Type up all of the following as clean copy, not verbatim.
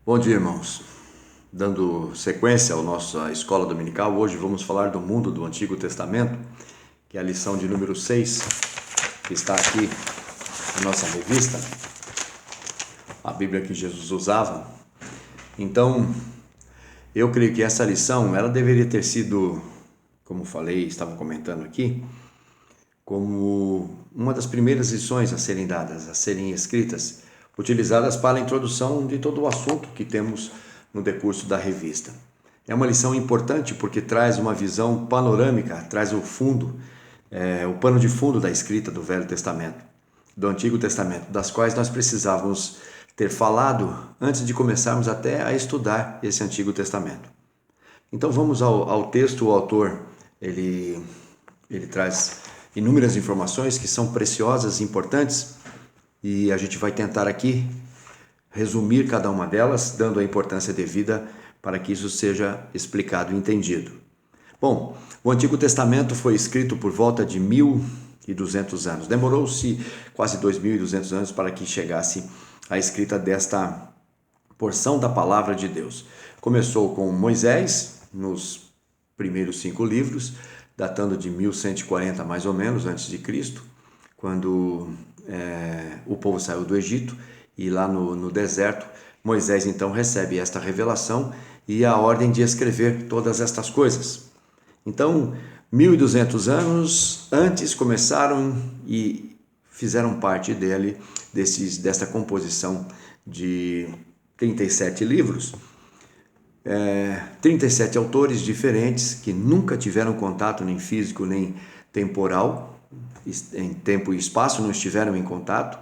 Bom dia, irmãos. Dando sequência à nossa escola dominical, hoje vamos falar do mundo do Antigo Testamento, que é a lição de número 6, que está aqui na nossa revista, a Bíblia que Jesus usava. Então, eu creio que essa lição, ela deveria ter sido, como falei, estava comentando aqui, como uma das primeiras lições a serem dadas, a serem escritas, utilizadas para a introdução de todo o assunto que temos no decurso da revista. É uma lição importante porque traz uma visão panorâmica, traz o fundo, o pano de fundo da escrita do Velho Testamento, do Antigo Testamento, das quais nós precisávamos ter falado antes de começarmos até a estudar esse Antigo Testamento. Então vamos ao texto. O autor ele traz inúmeras informações que são preciosas e importantes, e a gente vai tentar aqui resumir cada uma delas, dando a importância devida para que isso seja explicado e entendido. Bom, o Antigo Testamento foi escrito por volta de 1.200 anos. Demorou-se quase 2.200 anos para que chegasse a escrita desta porção da palavra de Deus. Começou com Moisés, nos primeiros 5 livros, datando de 1140 mais ou menos antes de Cristo, quando o povo saiu do Egito, e lá no deserto Moisés então recebe esta revelação e a ordem de escrever todas estas coisas. Então 1.200 anos antes começaram e fizeram parte desta composição de 37 livros, 37 autores diferentes que nunca tiveram contato nem físico nem temporal, em tempo e espaço não estiveram em contato,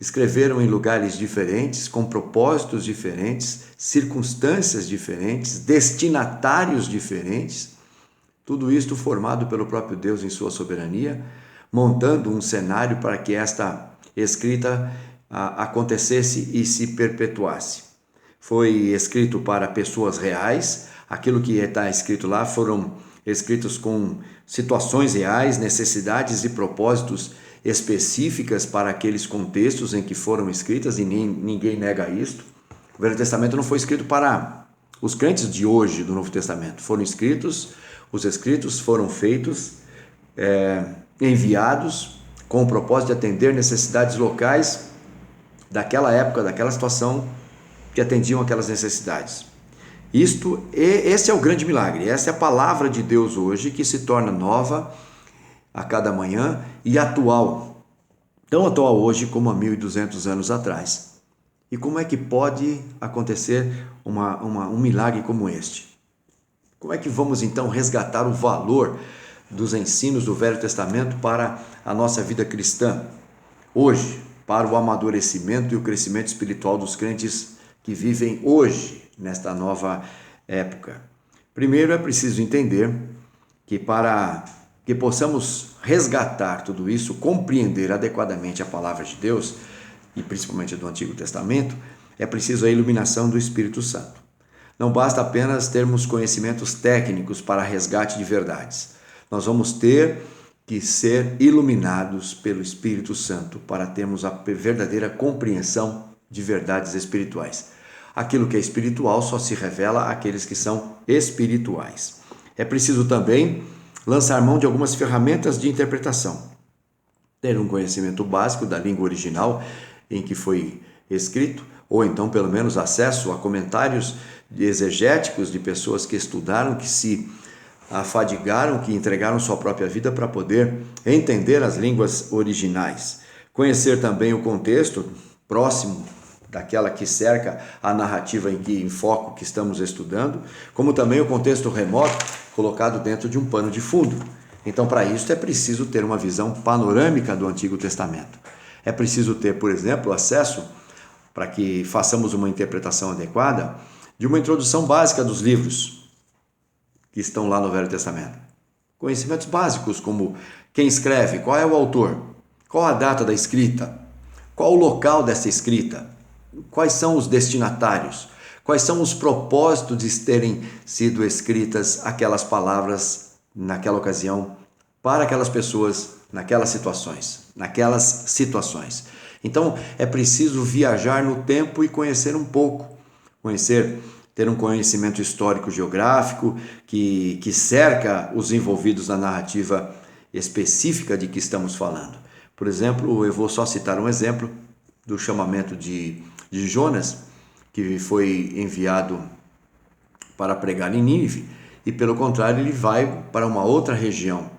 escreveram em lugares diferentes, com propósitos diferentes, circunstâncias diferentes, destinatários diferentes, tudo isto formado pelo próprio Deus em sua soberania, montando um cenário para que esta escrita acontecesse e se perpetuasse. Foi escrito para pessoas reais, aquilo que está escrito lá foram escritos com situações reais, necessidades e propósitos específicas para aqueles contextos em que foram escritas, e ninguém nega isto. O Velho Testamento não foi escrito para os crentes de hoje do Novo Testamento. Os escritos foram feitos, enviados com o propósito de atender necessidades locais daquela época, daquela situação, que atendiam aquelas necessidades. Esse é o grande milagre, essa é a palavra de Deus hoje, que se torna nova a cada manhã e atual, tão atual hoje como há 1.200 anos atrás. E como é que pode acontecer um milagre como este? Como é que vamos então resgatar o valor dos ensinos do Velho Testamento para a nossa vida cristã hoje, para o amadurecimento e o crescimento espiritual dos crentes que vivem hoje, nesta nova época? Primeiro é preciso entender que para que possamos resgatar tudo isso, compreender adequadamente a palavra de Deus, e principalmente do Antigo Testamento, é preciso a iluminação do Espírito Santo. Não basta apenas termos conhecimentos técnicos para resgate de verdades. Nós vamos ter que ser iluminados pelo Espírito Santo para termos a verdadeira compreensão de verdades espirituais. Aquilo que é espiritual só se revela àqueles que são espirituais. É preciso também lançar mão de algumas ferramentas de interpretação. Ter um conhecimento básico da língua original em que foi escrito, ou então pelo menos acesso a comentários exegéticos de pessoas que estudaram, que se afadigaram, que entregaram sua própria vida para poder entender as línguas originais. Conhecer também o contexto próximo daquela que cerca a narrativa em foco que estamos estudando, como também o contexto remoto colocado dentro de um pano de fundo. Então, para isso é preciso ter uma visão panorâmica do Antigo Testamento. É preciso ter, por exemplo, acesso, para que façamos uma interpretação adequada, de uma introdução básica dos livros que estão lá no Velho Testamento. Conhecimentos básicos como quem escreve, qual é o autor, qual a data da escrita, qual o local dessa escrita, quais são os destinatários, quais são os propósitos de terem sido escritas aquelas palavras naquela ocasião, para aquelas pessoas, naquelas situações. Então, é preciso viajar no tempo e conhecer um pouco ter um conhecimento histórico geográfico que cerca os envolvidos na narrativa específica de que estamos falando. Por exemplo, eu vou só citar um exemplo do chamamento de Jonas, que foi enviado para pregar em Nínive, e pelo contrário ele vai para uma outra região.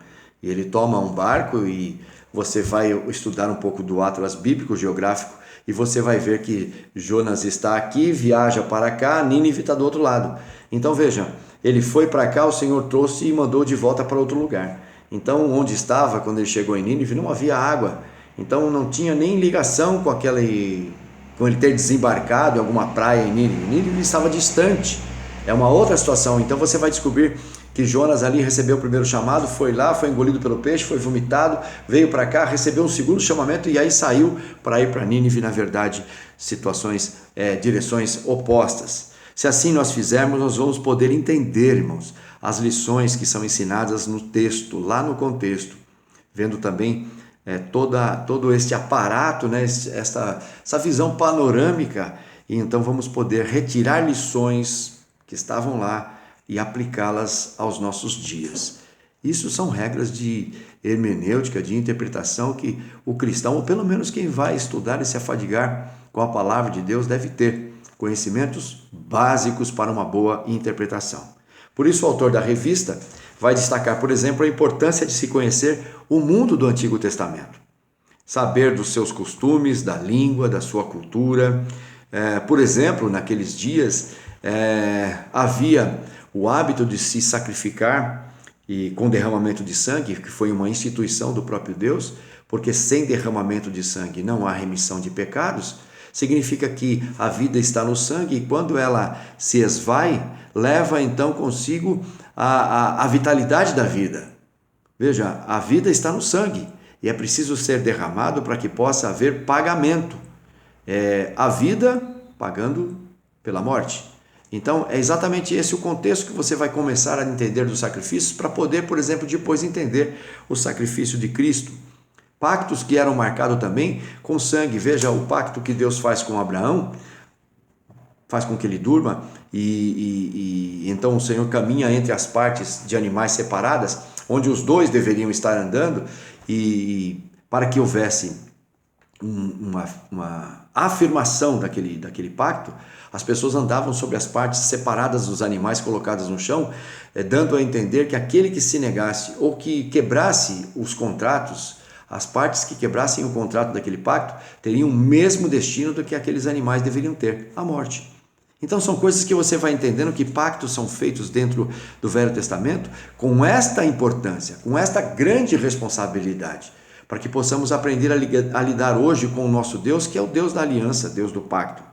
E ele toma um barco, e você vai estudar um pouco do atlas bíblico geográfico, e você vai ver que Jonas está aqui, viaja para cá, Nínive está do outro lado. Então veja, ele foi para cá, o Senhor trouxe e mandou de volta para outro lugar. Então onde estava, quando ele chegou em Nínive, não havia água. Então não tinha nem ligação com ele ter desembarcado em alguma praia em Nínive. Nínive estava distante, é uma outra situação. Então você vai descobrir que Jonas ali recebeu o primeiro chamado, foi lá, foi engolido pelo peixe, foi vomitado, veio para cá, recebeu um segundo chamamento e aí saiu para ir para Nínive. Na verdade, direções opostas. Se assim nós fizermos, nós vamos poder entender, irmãos, as lições que são ensinadas no texto, lá no contexto, vendo também todo este aparato, né, essa visão panorâmica, e então vamos poder retirar lições que estavam lá e aplicá-las aos nossos dias. Isso são regras de hermenêutica, de interpretação, que o cristão, ou pelo menos quem vai estudar e se afadigar com a palavra de Deus, deve ter conhecimentos básicos para uma boa interpretação. Por isso o autor da revista vai destacar, por exemplo, a importância de se conhecer o mundo do Antigo Testamento, saber dos seus costumes, da língua, da sua cultura. Por exemplo, naqueles dias havia o hábito de se sacrificar e com derramamento de sangue, que foi uma instituição do próprio Deus, porque sem derramamento de sangue não há remissão de pecados. Significa que a vida está no sangue, e quando ela se esvai, leva então consigo a vitalidade da vida. Veja, a vida está no sangue e é preciso ser derramado para que possa haver pagamento. A vida pagando pela morte. Então, é exatamente esse o contexto que você vai começar a entender dos sacrifícios, para poder, por exemplo, depois entender o sacrifício de Cristo. Pactos que eram marcados também com sangue. Veja, o pacto que Deus faz com Abraão, faz com que ele durma, e então o Senhor caminha entre as partes de animais separadas, onde os dois deveriam estar andando, e para que houvesse uma afirmação daquele pacto, as pessoas andavam sobre as partes separadas dos animais colocadas no chão, dando a entender que aquele que se negasse ou que quebrasse os contratos, as partes que quebrassem o contrato daquele pacto, teriam o mesmo destino do que aqueles animais deveriam ter, a morte. Então são coisas que você vai entendendo, que pactos são feitos dentro do Velho Testamento com esta importância, com esta grande responsabilidade, para que possamos aprender a lidar hoje com o nosso Deus, que é o Deus da aliança, Deus do pacto.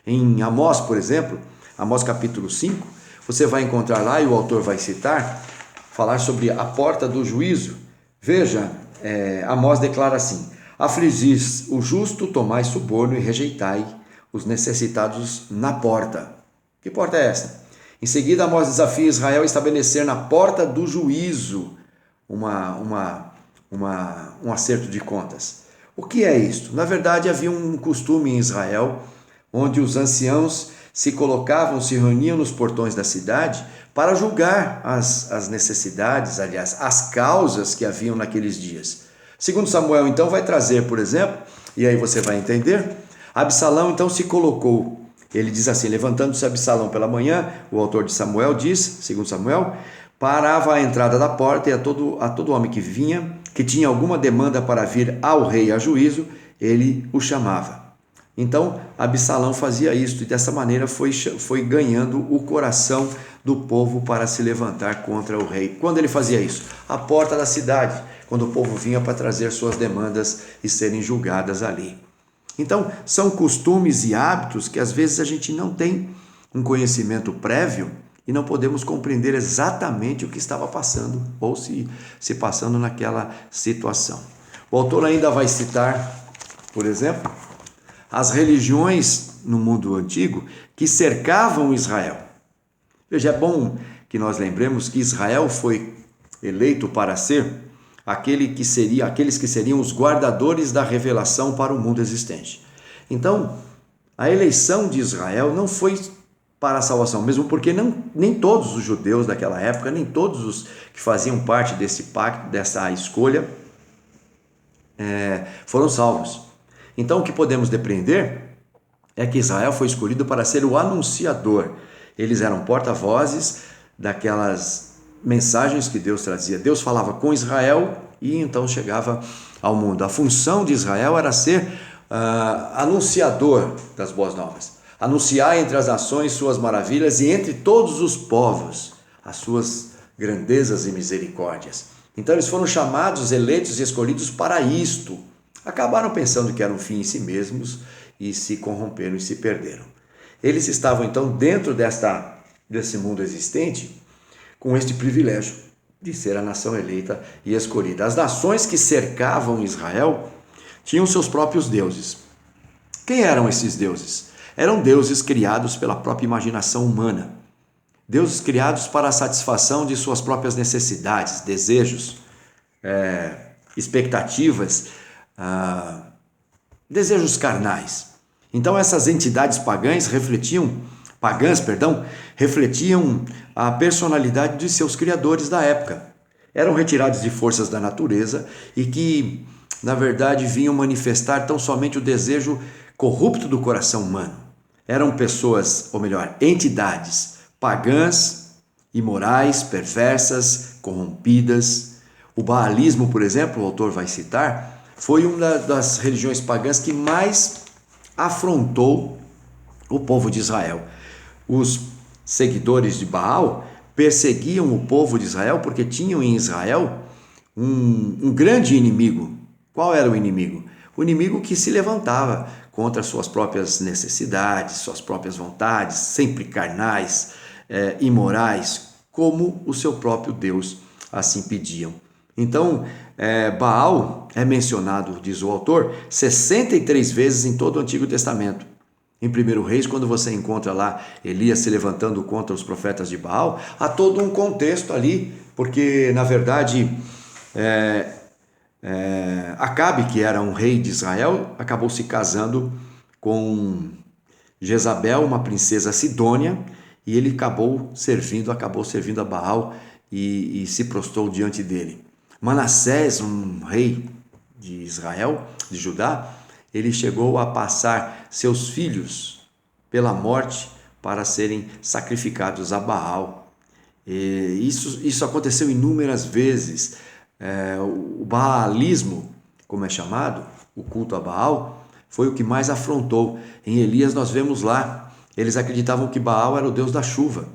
Em Amós, por exemplo, Amós capítulo 5, você vai encontrar lá, e o autor vai citar, falar sobre a porta do juízo. Veja, Amós declara assim: afligis o justo, tomai suborno e rejeitai os necessitados na porta. Que porta é essa? Em seguida, Amós desafia Israel a estabelecer na porta do juízo um acerto de contas. O que é isto? Na verdade, havia um costume em Israel, onde os anciãos se reuniam nos portões da cidade para julgar as necessidades, aliás, as causas que haviam naqueles dias. Segundo Samuel, então, vai trazer, por exemplo, e aí você vai entender, Absalão, então, se colocou, ele diz assim: levantando-se Absalão pela manhã, o autor de Samuel diz, segundo Samuel, parava à entrada da porta, e a todo homem que vinha, que tinha alguma demanda para vir ao rei a juízo, ele o chamava. Então, Absalão fazia isto, e dessa maneira foi ganhando o coração do povo para se levantar contra o rei. Quando ele fazia isso? À porta da cidade, quando o povo vinha para trazer suas demandas e serem julgadas ali. Então, são costumes e hábitos que às vezes a gente não tem um conhecimento prévio e não podemos compreender exatamente o que estava passando ou se passando naquela situação. O autor ainda vai citar, por exemplo, as religiões no mundo antigo que cercavam Israel. Veja, é bom que nós lembremos que Israel foi eleito para ser aqueles que seriam os guardadores da revelação para o mundo existente. Então, a eleição de Israel não foi para a salvação, mesmo porque nem todos os judeus daquela época, nem todos os que faziam parte desse pacto, dessa escolha, foram salvos. Então o que podemos depreender é que Israel foi escolhido para ser o anunciador. Eles eram porta-vozes daquelas mensagens que Deus trazia. Deus falava com Israel e então chegava ao mundo. A função de Israel era ser anunciador das boas novas, anunciar entre as nações suas maravilhas e entre todos os povos as suas grandezas e misericórdias. Então eles foram chamados, eleitos e escolhidos para isto. Acabaram pensando que era um fim em si mesmos e se corromperam e se perderam. Eles estavam então dentro desse mundo existente com este privilégio de ser a nação eleita e escolhida. As nações que cercavam Israel tinham seus próprios deuses. Quem eram esses deuses? Eram deuses criados pela própria imaginação humana. Deuses criados para a satisfação de suas próprias necessidades, desejos, expectativas, desejos carnais. Então essas entidades pagãs refletiam a personalidade de seus criadores da época. Eram retirados de forças da natureza e que, na verdade, vinham manifestar tão somente o desejo corrupto do coração humano. Eram pessoas, ou melhor, entidades pagãs, imorais, perversas, corrompidas. O baalismo, por exemplo, o autor vai citar, foi uma das religiões pagãs que mais afrontou o povo de Israel. Os seguidores de Baal perseguiam o povo de Israel porque tinham em Israel um grande inimigo. Qual era o inimigo? O inimigo que se levantava contra suas próprias necessidades, suas próprias vontades, sempre carnais, imorais, como o seu próprio Deus assim pediam. Então, Baal é mencionado, diz o autor, 63 vezes em todo o Antigo Testamento. Em 1 Reis, quando você encontra lá Elias se levantando contra os profetas de Baal, há todo um contexto ali, porque, na verdade, Acabe, que era um rei de Israel, acabou se casando com Jezabel, uma princesa sidônia, e ele acabou servindo a Baal e se prostrou diante dele. Manassés, um rei de Israel, de Judá, ele chegou a passar seus filhos pela morte para serem sacrificados a Baal. Isso aconteceu inúmeras vezes. O baalismo, como é chamado, o culto a Baal, foi o que mais afrontou. Em Elias nós vemos lá, eles acreditavam que Baal era o deus da chuva.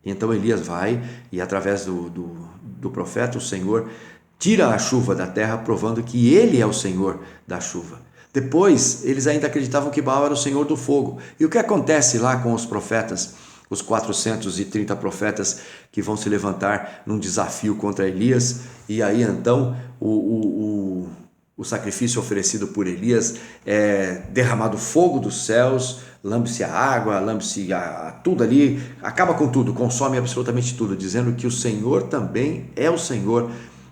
Então Elias vai e através do profeta, o Senhor tira a chuva da terra, provando que ele é o Senhor da chuva. Depois, eles ainda acreditavam que Baal era o Senhor do fogo. E o que acontece lá com os profetas, os 430 profetas que vão se levantar num desafio contra Elias? E aí então o sacrifício oferecido por Elias é derramado fogo dos céus, lambe-se a água, lambe-se tudo ali, acaba com tudo, consome absolutamente tudo, dizendo que o Senhor também é o Senhor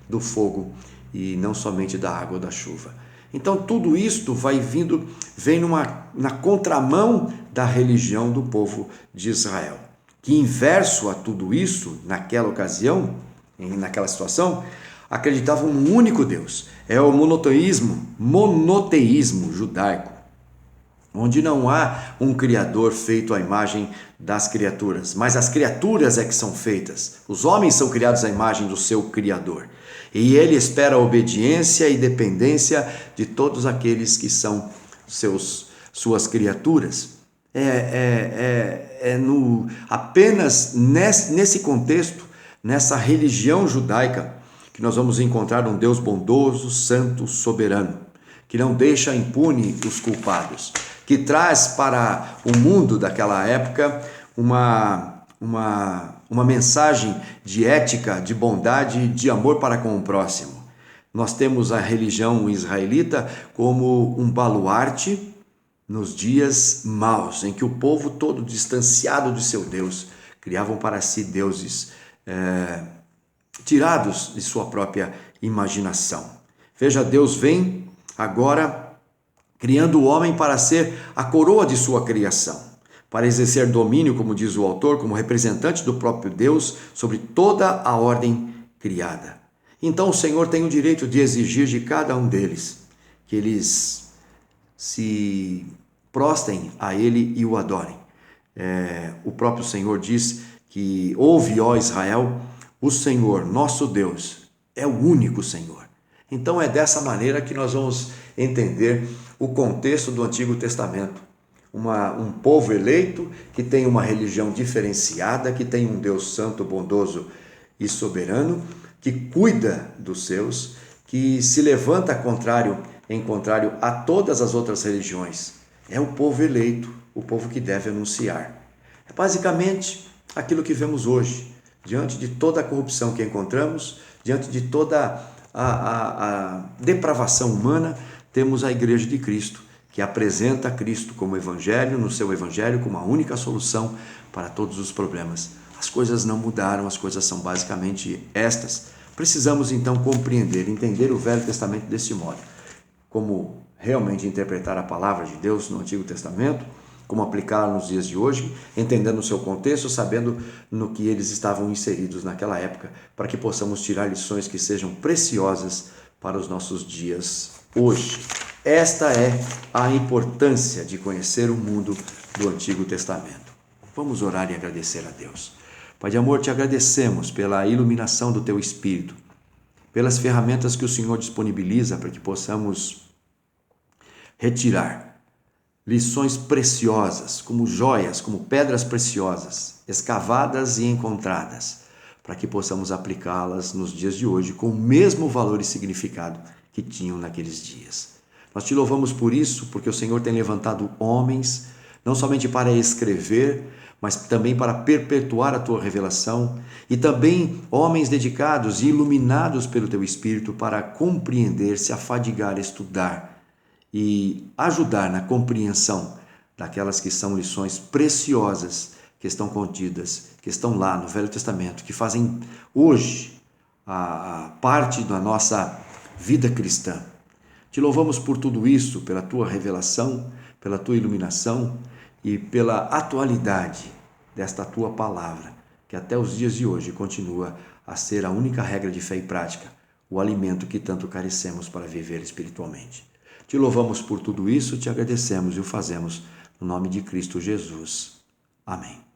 do fogo e não somente da água ou da chuva. Então tudo isto vem na contramão da religião do povo de Israel, que inverso a tudo isso, naquela ocasião, naquela situação, acreditavam num único Deus. É o monoteísmo judaico, onde não há um Criador feito à imagem das criaturas, mas as criaturas é que são feitas. Os homens são criados à imagem do seu Criador. E ele espera a obediência e dependência de todos aqueles que são suas criaturas. Apenas nesse contexto, nessa religião judaica, que nós vamos encontrar um Deus bondoso, santo, soberano, que não deixa impune os culpados, que traz para o mundo daquela época uma mensagem de ética, de bondade, de amor para com o próximo. Nós temos a religião israelita como um baluarte nos dias maus, em que o povo todo distanciado de seu Deus, criavam para si deuses tirados de sua própria imaginação. Veja, Deus vem agora criando o homem para ser a coroa de sua criação, para exercer domínio, como diz o autor, como representante do próprio Deus sobre toda a ordem criada. Então o Senhor tem o direito de exigir de cada um deles que eles se prostem a Ele e o adorem. O próprio Senhor diz que ouve, ó Israel, o Senhor, nosso Deus, é o único Senhor. Então é dessa maneira que nós vamos entender o contexto do Antigo Testamento. Um povo eleito que tem uma religião diferenciada, que tem um Deus santo, bondoso e soberano, que cuida dos seus, que se levanta em contrário a todas as outras religiões. É o povo eleito, o povo que deve anunciar. É basicamente aquilo que vemos hoje, diante de toda a corrupção que encontramos, diante de toda a depravação humana, temos a Igreja de Cristo, que apresenta Cristo como evangelho, no seu evangelho, como a única solução para todos os problemas. As coisas não mudaram, as coisas são basicamente estas. Precisamos então compreender, entender o Velho Testamento desse modo. Como realmente interpretar a palavra de Deus no Antigo Testamento, como aplicá-la nos dias de hoje, entendendo o seu contexto, sabendo no que eles estavam inseridos naquela época, para que possamos tirar lições que sejam preciosas para os nossos dias hoje. Esta é a importância de conhecer o mundo do Antigo Testamento. Vamos orar e agradecer a Deus. Pai de amor, te agradecemos pela iluminação do teu Espírito, pelas ferramentas que o Senhor disponibiliza para que possamos retirar lições preciosas, como joias, como pedras preciosas, escavadas e encontradas, para que possamos aplicá-las nos dias de hoje com o mesmo valor e significado que tinham naqueles dias. Nós te louvamos por isso, porque o Senhor tem levantado homens, não somente para escrever, mas também para perpetuar a tua revelação, e também homens dedicados e iluminados pelo teu Espírito para compreender, se afadigar, estudar e ajudar na compreensão daquelas que são lições preciosas que estão contidas, que estão lá no Velho Testamento, que fazem hoje a parte da nossa vida cristã. Te louvamos por tudo isso, pela tua revelação, pela tua iluminação e pela atualidade desta tua palavra, que até os dias de hoje continua a ser a única regra de fé e prática, o alimento que tanto carecemos para viver espiritualmente. Te louvamos por tudo isso, te agradecemos e o fazemos no nome de Cristo Jesus. Amém.